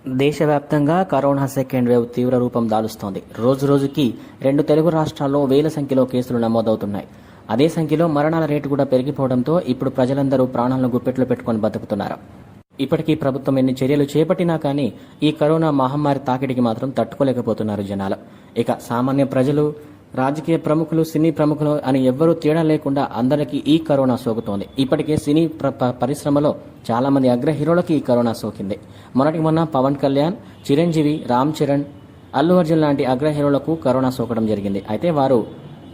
దేశవ్యాప్తంగా corona second wave తీవ్ర రూపం దాలుస్తోంది. రోజురోజుకి 2 తెలుగు రాష్ట్రాల్లో వేల సంఖ్యలో కేసులు నమోదవుతున్నాయి. అదే సంఖ్యలో మరణాల రేటు కూడా పెరిగిపోవడంతో ఇప్పుడు ప్రజలందరూ ప్రాణాలను గుప్పెట్లో పెట్టుకొని బతుకుతున్నారు. ఇప్పటికీ ప్రభుత్వం ఎన్ని చర్యలు చేపట్టినా కానీ ఈ కరోనా మహమ్మారి తాకిడికి మాత్రం తట్టుకోలేకపోతున్నారు జనాలు. ఇక సామాన్య ప్రజలు, రాజకీయ ప్రముఖులు, సినీ ప్రముఖులు అని ఎవ్వరూ తేడా లేకుండా అందరికీ ఈ కరోనా సోకుతోంది. ఇప్పటికే సినీ పరిశ్రమలో చాలా మంది అగ్ర హీరోలకి ఈ కరోనా సోకింది. మొన్నటికి మొన్న పవన్ కళ్యాణ్, చిరంజీవి, రామ్ చరణ్, అల్లు అర్జున్ లాంటి అగ్ర హీరోలకు కరోనా సోకడం జరిగింది. అయితే వారు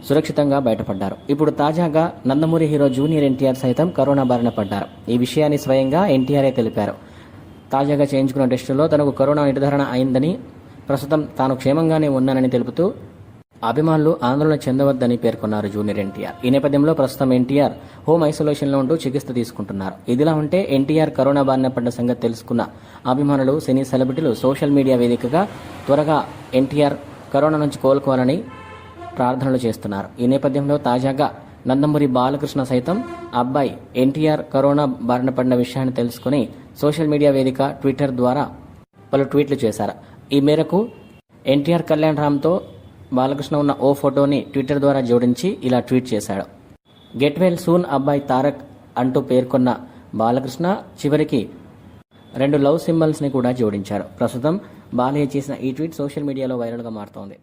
సురక్షితంగా బయటపడ్డారు. ఇప్పుడు తాజాగా నందమూరి హీరో జూనియర్ ఎన్టీఆర్ సైతం కరోనా బారిన పడ్డారు. ఈ విషయాన్ని స్వయంగా ఎన్టీఆరే తెలిపారు. తాజాగా చేయించుకున్న టెస్టులో తనకు కరోనా నిర్ధారణ అయిందని, ప్రస్తుతం తాను క్షేమంగానే ఉన్నానని తెలుపుతూ అభిమానులు ఆందోళన చెందవద్దని పేర్కొన్నారు జూనియర్ ఎన్టీఆర్. ఈ నేపథ్యంలో ప్రస్తుతం ఎన్టీఆర్ హోమ్ ఐసోలేషన్లో ఉంటూ చికిత్స తీసుకుంటున్నారు. ఇదిలా ఉంటే ఎన్టీఆర్ కరోనా బారిన పడ్డ సంగతి తెలుసుకున్న అభిమానులు, సినీ సెలబ్రిటీలు సోషల్ మీడియా వేదికగా త్వరగా ఎన్టీఆర్ కరోనా నుంచి కోలుకోవాలని ప్రార్థనలు చేస్తున్నారు. ఈ నేపథ్యంలో తాజాగా నందమూరి బాలకృష్ణ సైతం అబ్బాయి ఎన్టీఆర్ కరోనా బారిన పడిన విషయాన్ని తెలుసుకుని సోషల్ మీడియా వేదిక ట్విట్టర్ ద్వారా పలు ట్వీట్లు చేశారు. ఈ మేరకు ఎన్టీఆర్ కళ్యాణ్ రామ్తో బాలకృష్ణ ఉన్న ఓ ఫోటోని ట్విట్టర్ ద్వారా జోడించి ఇలా ట్వీట్ చేశాడు. గెట్ వెల్ సూన్ అబ్బాయి తారక్ అంటూ పేర్కొన్న బాలకృష్ణ చివరికి 2 లవ్ సింబల్స్ ని కూడా జోడించారు. ప్రస్తుతం బాలయ్య చేసిన ఈ ట్వీట్ సోషల్ మీడియాలో వైరల్గా మారుతోంది.